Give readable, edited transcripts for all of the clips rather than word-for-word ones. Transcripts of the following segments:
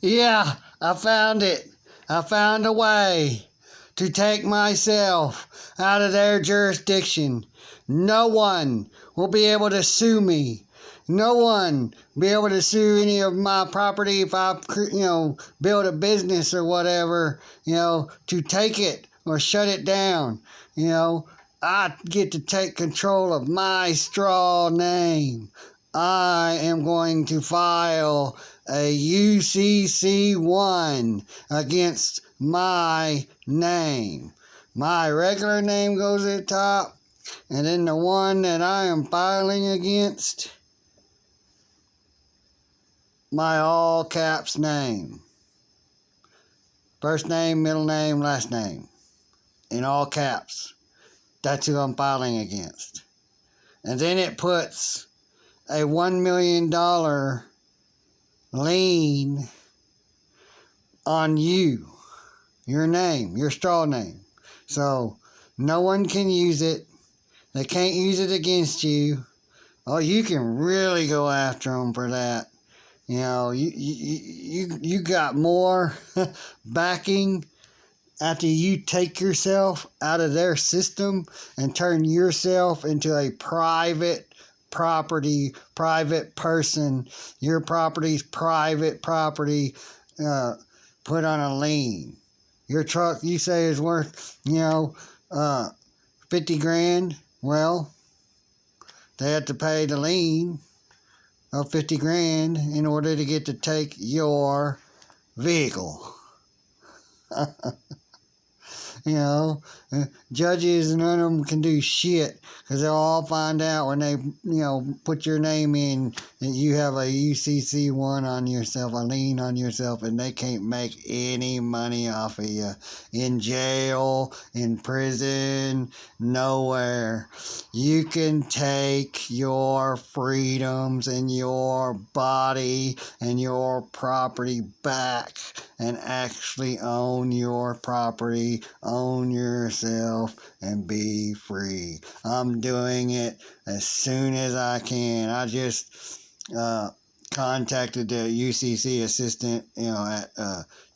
Yeah, I found it. I found a way to take myself out of their jurisdiction. No one will be able to sue me. No one be able to sue any of my property if I, build a business or whatever, to take it or shut it down. You know, I get to take control of my straw name. I am going to file a UCC1 against my name. My regular name goes at the top, and then the one that I am filing against, my all caps name. First name, middle name, last name. In all caps. That's who I'm filing against. And then it puts a $1 million lien on you, your name, your straw name. So no one can use it. They can't use it against you. Oh, you can really go after them for that. You got more backing after you take yourself out of their system and turn yourself into a private property, private person. Your property's private property, put on a lien. Your truck, you say, is worth, 50 grand. Well, they have to pay the lien of 50 grand in order to get to take your vehicle. you know, Judges, none of them can do shit because they'll all find out when they, put your name in that you have a UCC1 on yourself, a lien on yourself, and they can't make any money off of you. In jail, in prison, nowhere. You can take your freedoms and your body and your property back and actually own your property, own yourself, and be free. I'm doing it as soon as I can. I just contacted the UCC assistant, at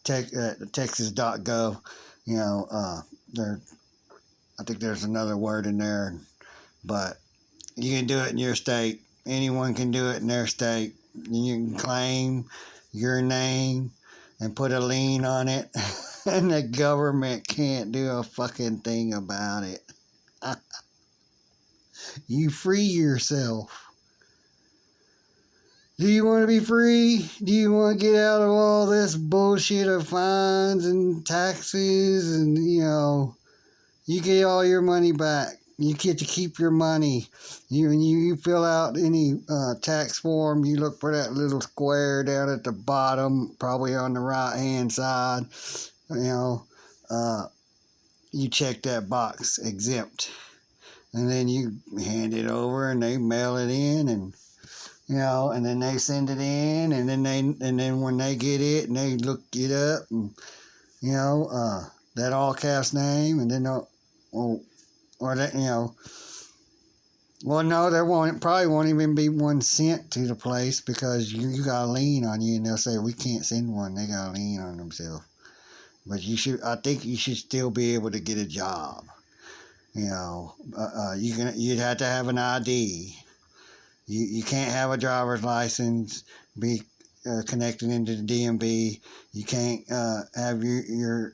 Texas.gov. I think there's another word in there, but you can do it in your state. Anyone can do it in their state. You can claim your name and put a lien on it, and the government can't do a fucking thing about it. You free yourself. Do you want to be free? Do you want to get out of all this bullshit of fines and taxes and, you get all your money back. You get to keep your money. You fill out any tax form, you look for that little square down at the bottom, probably on the right-hand side. You check that box, exempt. And then you hand it over and they mail it in and and then they send it in and then when they get it and they look it up and that all caps name and then or that, well, no, probably won't even be one sent to the place because you got a lien on you, and they'll say we can't send one. They got a lien on themselves. But I think you should still be able to get a job. You'd have to have an ID. You can't have a driver's license, be connected into the DMV. You can't have your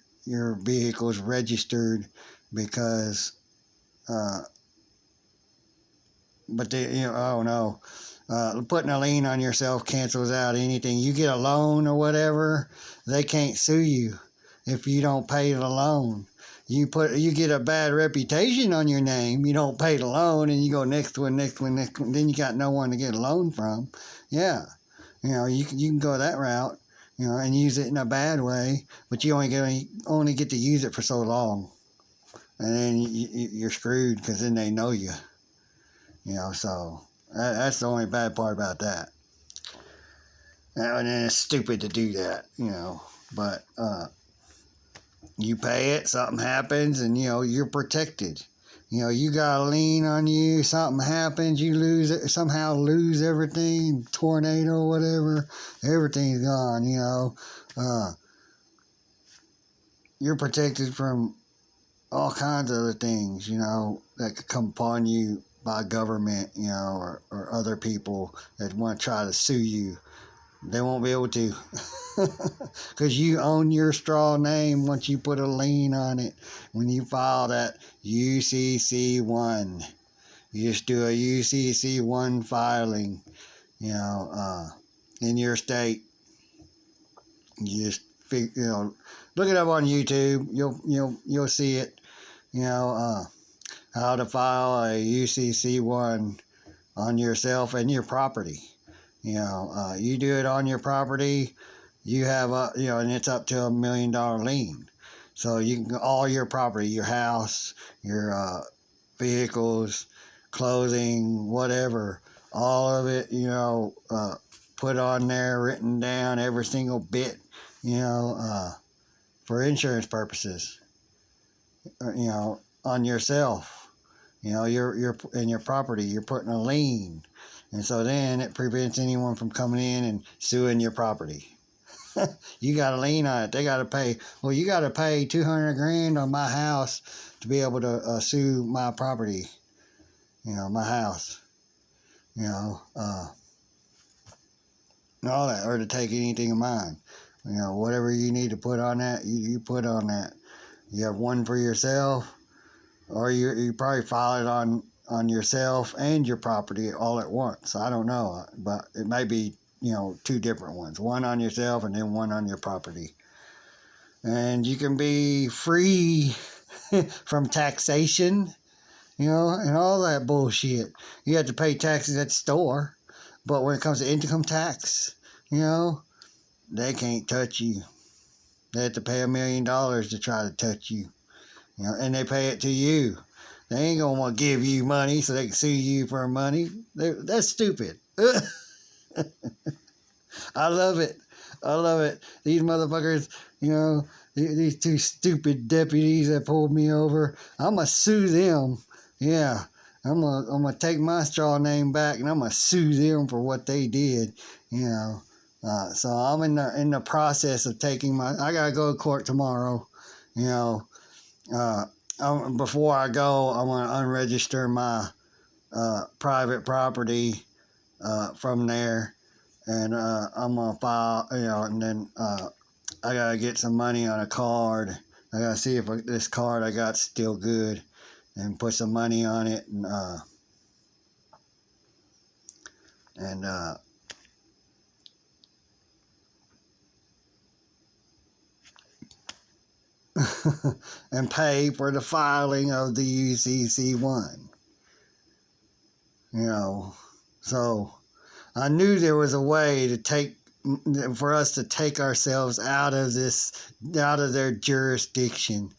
vehicles registered because. But oh no, putting a lien on yourself cancels out anything. You get a loan or whatever, they can't sue you if you don't pay the loan. You get a bad reputation on your name. You don't pay the loan, and you go next one. Then you got no one to get a loan from. Yeah, you can go that route. And use it in a bad way, but you only get to use it for so long, and then you're screwed because then they know you. So that's the only bad part about that. And then it's stupid to do that, But you pay it, something happens, and you're protected. You know, you got a lien on you, something happens, you lose it, somehow lose everything, tornado, whatever, everything's gone, you know. You're protected from all kinds of other things, you know, that could come upon you by government, you know, or other people that want to try to sue you. They won't be able to because you own your straw name once you put a lien on it. When you file that UCC1, you just do a UCC1 filing, you know, in your state. You just look it up on YouTube. You'll see it. You know, how to file a UCC1 on yourself and your property. You know, you do it on your property, you have and it's up to $1 million lien. So you can all your property, your house, your vehicles, clothing, whatever, all of it, put on there, written down, every single bit, for insurance purposes, on yourself. You're in your property, you're putting a lien. And so then it prevents anyone from coming in and suing your property. You got a lien on it. They got to pay. Well, you got to pay $200,000 on my house to be able to sue my property. My house. And all that, or to take anything of mine. Whatever you need to put on that, you put on that. You have one for yourself, or you probably file it on yourself and your property all at once. I don't know, but it may be, two different ones. One on yourself and then one on your property. And you can be free from taxation, and all that bullshit. You have to pay taxes at the store, but when it comes to income tax, they can't touch you. They have to pay $1 million to try to touch you, and they pay it to you. They ain't gonna want to give you money so they can sue you for money. That's stupid. I love it. I love it. These motherfuckers, these two stupid deputies that pulled me over. I'm gonna sue them. Yeah, I'm gonna take my straw name back and I'm gonna sue them for what they did. So I'm in the process of taking I gotta go to court tomorrow. Before I go, I want to unregister my private property from there, and I'm gonna file, and then I gotta get some money on a card. I gotta see if this card I got's still good, and put some money on it, and and pay for the filing of the UCC1. So I knew there was a way for us to take ourselves out of their jurisdiction,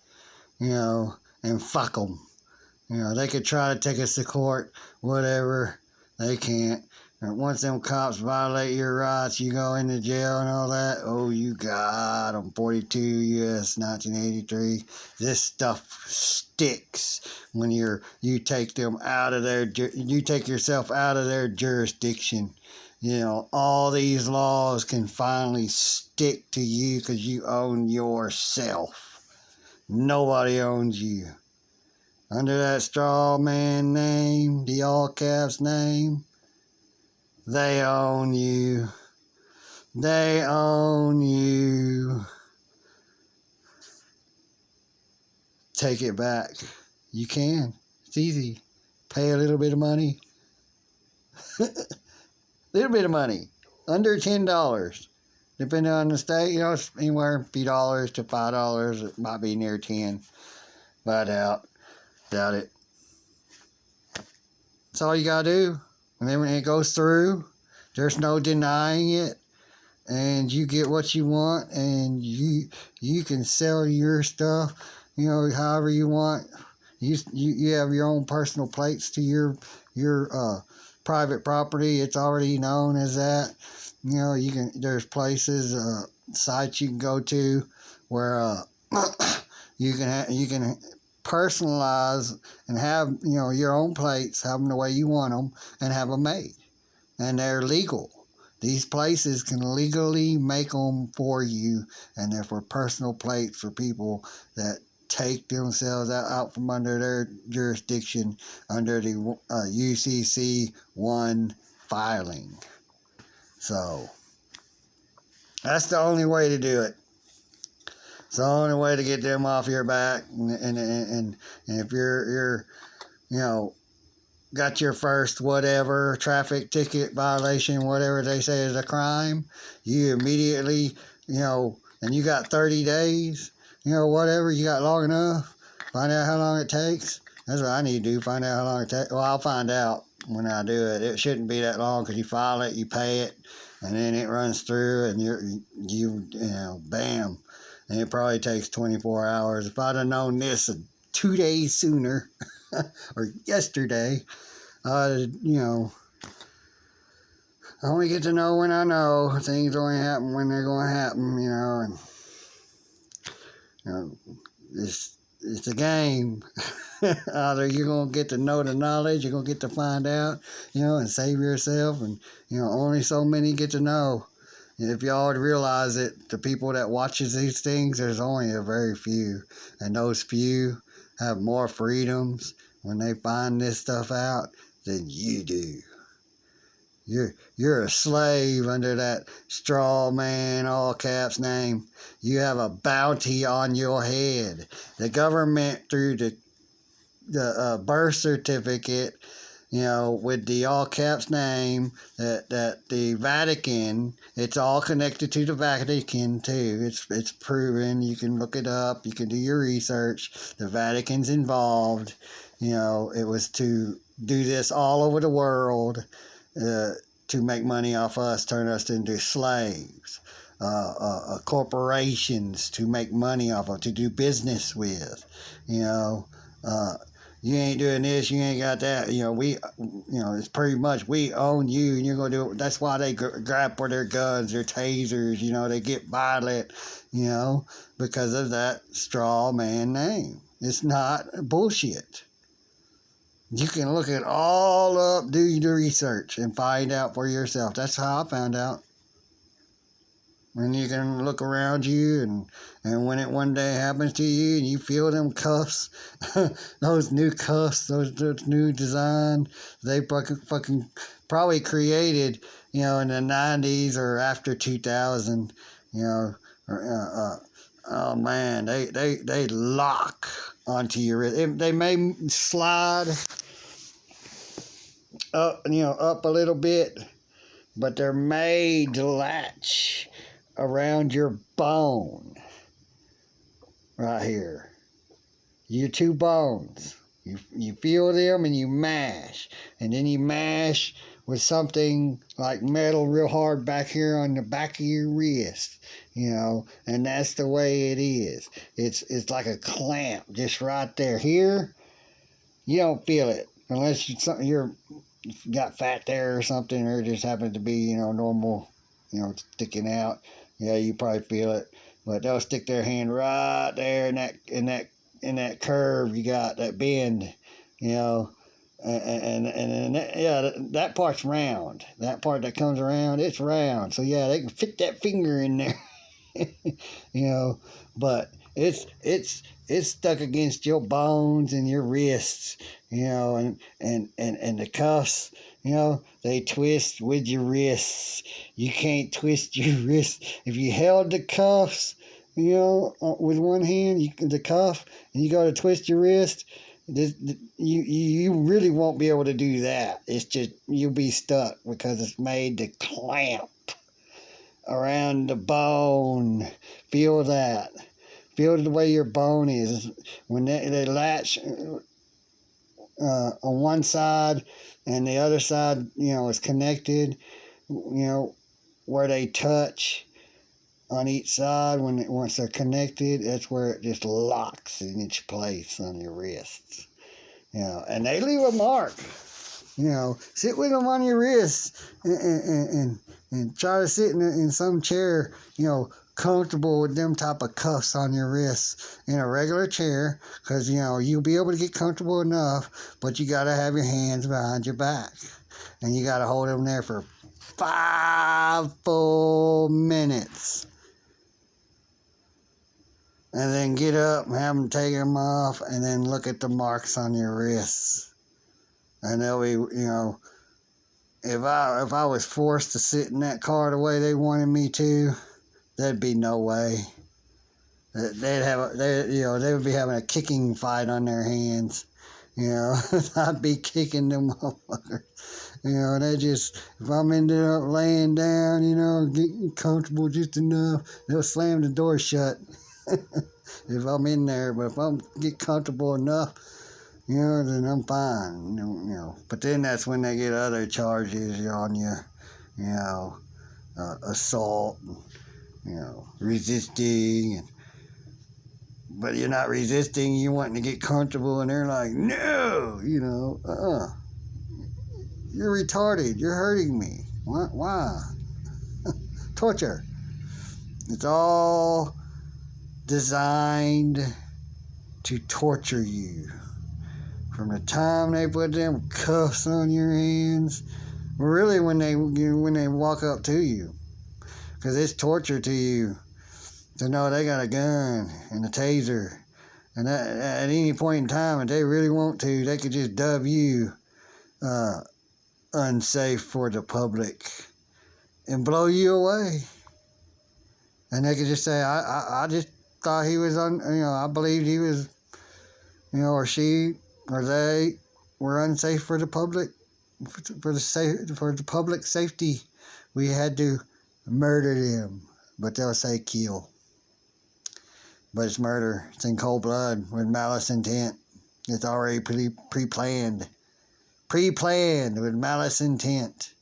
and fuck them. They could try to take us to court, whatever. They can't. And once them cops violate your rights, you go into jail and all that. Oh, you got them. 42 U.S. 1983. This stuff sticks when you take them out of you take yourself out of their jurisdiction. All these laws can finally stick to you because you own yourself. Nobody owns you. Under that straw man name, the all caps name, they own you. They own you. Take it back. You can. It's easy. Pay a little bit of money. Little bit of money. Under $10. Depending on the state, it's anywhere from $3 to $5. It might be near 10. But I doubt it. That's all you gotta do. And then when it goes through, there's no denying it. And you get what you want, and you can sell your stuff, however you want. You have your own personal plates to your private property. It's already known as that. There's places, sites you can go to where you can personalize and have, your own plates, have them the way you want them, and have them made. And they're legal. These places can legally make them for you, and they're for personal plates for people that take themselves out from under their jurisdiction under the UCC 1 filing. So that's the only way to do it. It's the only way to get them off your back. And if you're got your first whatever traffic ticket violation, whatever they say is a crime, you immediately, and you got 30 days, whatever, you got long enough, find out how long it takes. That's what I need to do, find out how long it takes. Well, I'll find out when I do it. It shouldn't be that long because you file it, you pay it, and then it runs through, and you bam. And it probably takes 24 hours. If I'd have known this 2 days sooner, or yesterday, I only get to know when I know. Things only happen when they're going to happen, and it's a game. Either you're going to get to know the knowledge, you're going to get to find out, and save yourself, and, only so many get to know. And if y'all would realize it, the people that watches these things, there's only a very few. And those few have more freedoms when they find this stuff out than you do. You're a slave under that straw man, all caps name. You have a bounty on your head. The government, through the birth certificate, with the all caps name, that the Vatican, it's all connected to the Vatican too. It's proven. You can look it up. You can do your research. The Vatican's involved. It was to do this all over the world, to make money off us, turn us into slaves. Corporations to make money off of, to do business with. You ain't doing this, you ain't got that. It's pretty much we own you, and you're gonna do it. That's why they grab for their guns, their tasers. They get violent, because of that straw man name. It's not bullshit. You can look it all up, do your research, and find out for yourself. That's how I found out. And you can look around you, and when it one day happens to you, and you feel them cuffs, those new cuffs, those new design, they fucking probably created, in the 90s or after 2000, oh man, they lock onto your wrist. They may slide up, up a little bit, but they're made to latch around your bone right here, your two bones. You feel them, and you mash, and then you mash with something like metal real hard back here on the back of your wrist, and that's the way it is. It's like a clamp just right there. Here you don't feel it unless you're got fat there or something, or it just happens to be normal, sticking out. Yeah, you probably feel it, but they'll stick their hand right there in that curve you got, that bend, and that part's round. That part that comes around, it's round. So yeah, they can fit that finger in there, but it's stuck against your bones and your wrists, and the cuffs, they twist with your wrists. You can't twist your wrists. If you held the cuffs, with one hand, the cuff, and you go to twist your wrist, you really won't be able to do that. It's just, you'll be stuck because it's made to clamp around the bone. Feel that. Feel the way your bone is. When they latch on one side, and the other side, is connected, where they touch on each side, once they're connected, that's where it just locks in its place on your wrists. And they leave a mark. Sit with them on your wrists, and try to sit in some chair, comfortable with them type of cuffs on your wrists in a regular chair, because, you know, you'll be able to get comfortable enough, but you got to have your hands behind your back. And you got to hold them there for 5 full minutes. And then get up and have them take them off, and then look at the marks on your wrists. And they'll be, you know, if I was forced to sit in that car the way they wanted me to, there'd be no way. They would be having a kicking fight on their hands. You know, I'd be kicking them motherfuckers. You know, if I'm ended up laying down, you know, getting comfortable just enough, they'll slam the door shut. If I'm in there, but if I'm get comfortable enough, you know, then I'm fine. You know, but then that's when they get other charges on you. You know, assault, you know, resisting. But you're not resisting. You wanting to get comfortable, and they're like, no, you know, you're retarded. You're hurting me. What? Why? Torture. It's all designed to torture you. From the time they put them cuffs on your hands, really when they walk up to you, because it's torture to you to know they got a gun and a taser, and that, at any point in time, if they really want to, they could just dub you unsafe for the public and blow you away. And they could just say, I just thought he was I believed he was, you know, or she or they were unsafe for the public, for the public safety. We had to murder them, but they'll say kill. But it's murder. It's in cold blood with malice intent. It's already pre-planned with malice intent.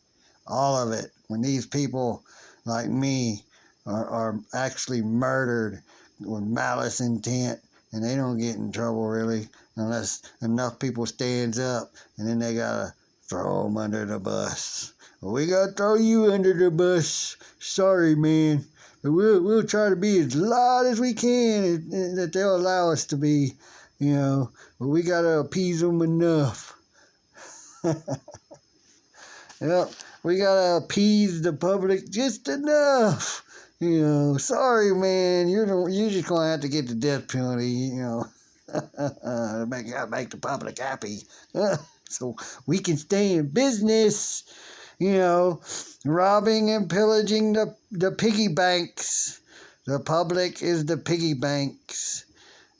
All of it. When these people like me are actually murdered with malice intent, and they don't get in trouble really unless enough people stands up, and then they gotta throw them under the bus. Well, we gotta throw you under the bus. Sorry, man. But we'll try to be as loud as we can that they'll allow us to be, you know. But we gotta appease them enough. Yep, we gotta appease the public just enough. You know, sorry, man, you're just gonna have to get the death penalty, you know, to make the public happy, so we can stay in business. You know, robbing and pillaging the piggy banks. The public is the piggy banks.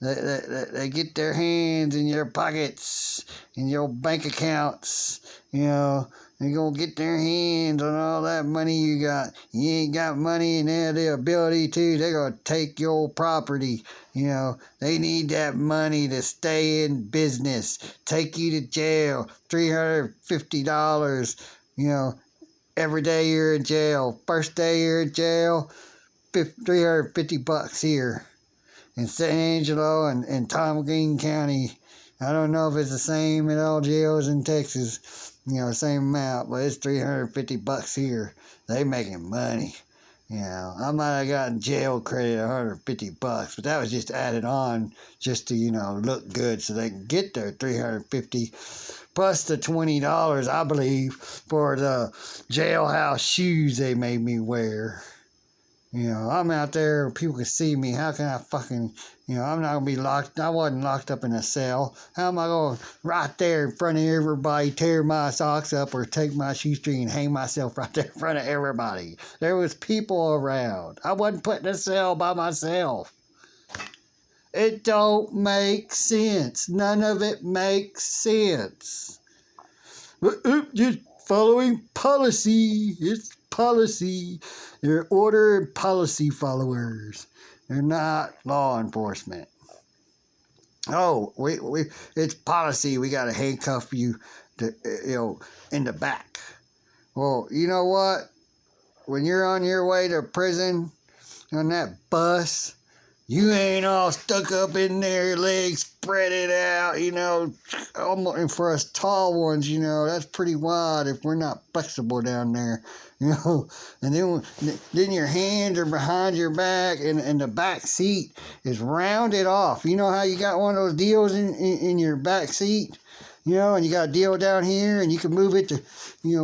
They get their hands in your pockets, in your bank accounts, you know. They're going to get their hands on all that money you got. You ain't got money and they have the ability to. They're going to take your property. You know, they need that money to stay in business. Take you to jail. $350, you know, every day you're in jail. First day you're in jail, $350 here. In San Angelo and Tom Green County. I don't know if it's the same in all jails in Texas, you know, same amount, but it's $350 here. They making money. You know, I might have gotten jail credit $150, but that was just added on just to, you know, look good so they can get their $350 plus the $20, I believe, for the jailhouse shoes they made me wear. You know, I'm out there, people can see me. How can I fucking, you know, I'm not going to be locked. I wasn't locked up in a cell. How am I going to, right there in front of everybody, tear my socks up or take my shoestring and hang myself right there in front of everybody? There was people around. I wasn't put in a cell by myself. It don't make sense. None of it makes sense. Just following policy. It's policy. They're order and policy followers. They're not law enforcement. Oh, it's policy. We got to handcuff you, in the back. Well, you know what? When you're on your way to prison on that bus, You ain't all stuck up in there, legs spread it out, almost, and for us tall ones, that's pretty wide if we're not flexible down there, and then your hands are behind your back, and the back seat is rounded off. You know how you got one of those deals in your back seat, and you got a deal down here, and you can move it to,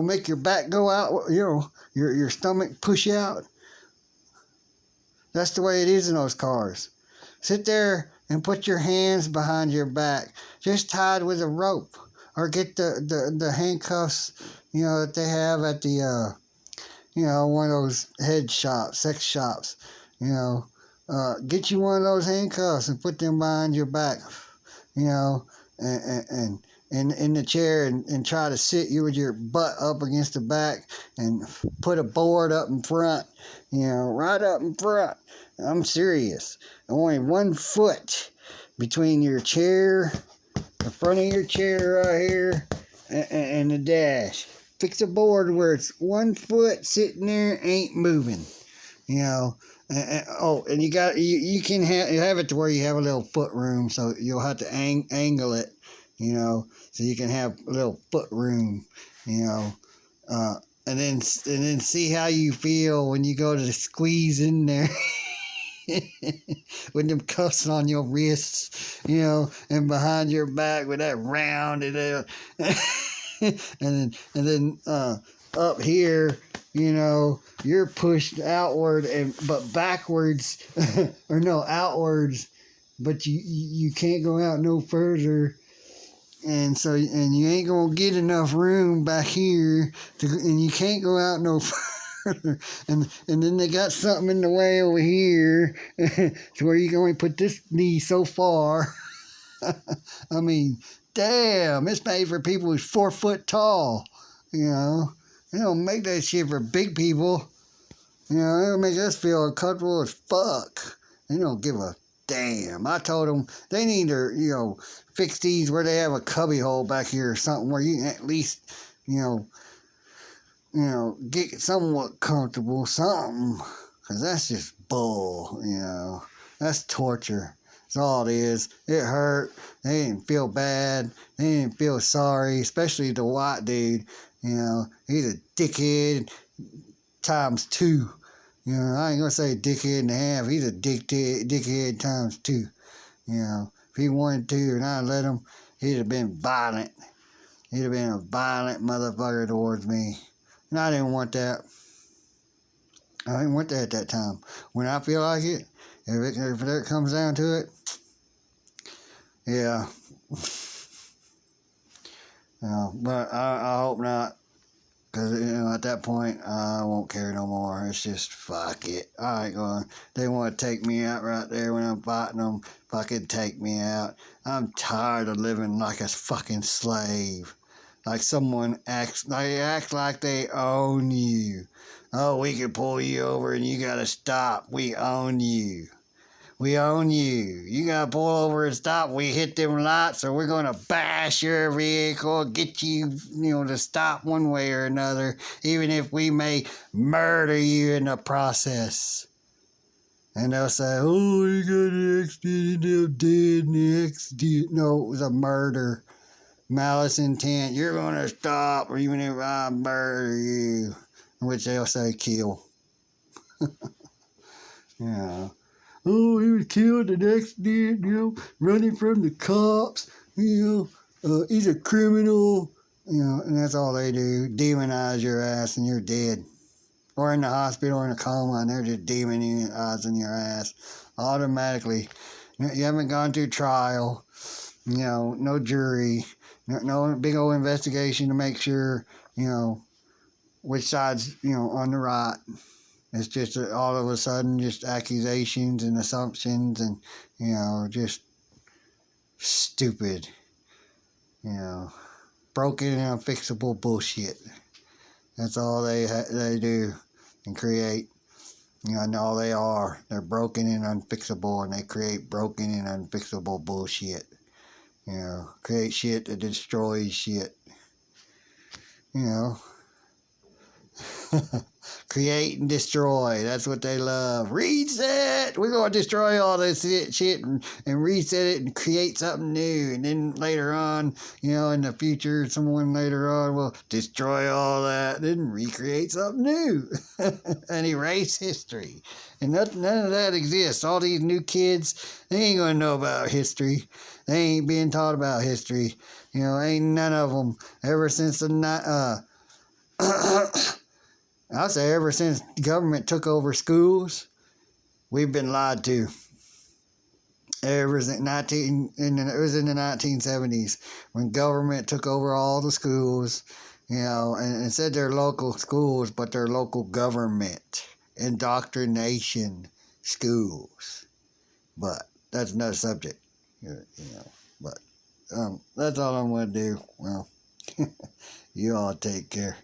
make your back go out, your stomach push out. That's the way it is in those cars. Sit there and put your hands behind your back, just tied with a rope, or get the handcuffs, that they have at the, one of those head shops, sex shops, get you one of those handcuffs and put them behind your back, and in the chair, and try to sit you with your butt up against the back, and put a board up in front, right up in front. I'm serious. Only 1 foot between your chair, the front of your chair right here, and the dash. Fix a board where it's 1 foot sitting there, ain't moving. And you can have it to where you have a little foot room, so you'll have to angle it, so you can have a little foot room, and then see how you feel when you go to squeeze in there. With them cuffs on your wrists, and behind your back with that rounded and then up here, you're pushed outward but backwards, or no, outwards, but you can't go out no further. And you ain't gonna get enough room back here and you can't go out no further. and then they got something in the way over here to where you can only put this knee so far. I mean, damn, it's made for people who's 4 foot tall. They don't make that shit for big people. It'll make us feel uncomfortable as fuck. They don't give a damn. I told them they need to, fix these where they have a cubby hole back here or something where you can at least, get somewhat comfortable, something, because that's just bull, that's torture. That's all it is. It hurt. They didn't feel bad. They didn't feel sorry, especially the white dude. He's a dickhead times 2. I ain't gonna say dickhead and a half. He's a dickhead times 2. If he wanted to and I let him, he'd have been violent. He'd have been a violent motherfucker towards me. And I didn't want that. I didn't want that at that time. When I feel like it, if it comes down to it, yeah. But I hope not. Because, at that point, I won't care no more. It's just, fuck it. I ain't going. They want to take me out right there when I'm fighting them. Fucking take me out. I'm tired of living like a fucking slave. Like someone they act like they own you. Oh, we can pull you over and you gotta stop. We own you. We own you. You gotta pull over and stop. We hit them lights, or we're gonna bash your vehicle, get you, to stop one way or another, even if we may murder you in the process. And they'll say, oh, you got an accident, they're dead in the accident. No, it was a murder. Malice intent, you're going to stop, or even if I murder you, which they'll say kill. Oh, he was killed in an accident, running from the cops, he's a criminal, and that's all they do, demonize your ass and you're dead. Or in the hospital or in a coma, and they're just demonizing your ass automatically. You haven't gone through trial, no jury, no big old investigation to make sure, which side's, on the right. It's just all of a sudden just accusations and assumptions and, just stupid, broken and unfixable bullshit. That's all they do and create. And all they are. They're broken and unfixable, and they create broken and unfixable bullshit. Create shit that destroys shit. create and destroy. That's what they love. Reset. We're going to destroy all this shit and reset it and create something new. And then later on, in the future, someone later on will destroy all that, then recreate something new and erase history. And none of that exists. All these new kids, they ain't going to know about history. They ain't being taught about history. Ain't none of them ever since the I'll say ever since the government took over schools, we've been lied to. Ever since it was in the 1970s when government took over all the schools, and said they're local schools, but they're local government indoctrination schools. But that's another subject, But that's all I'm going to do. Well, you all take care.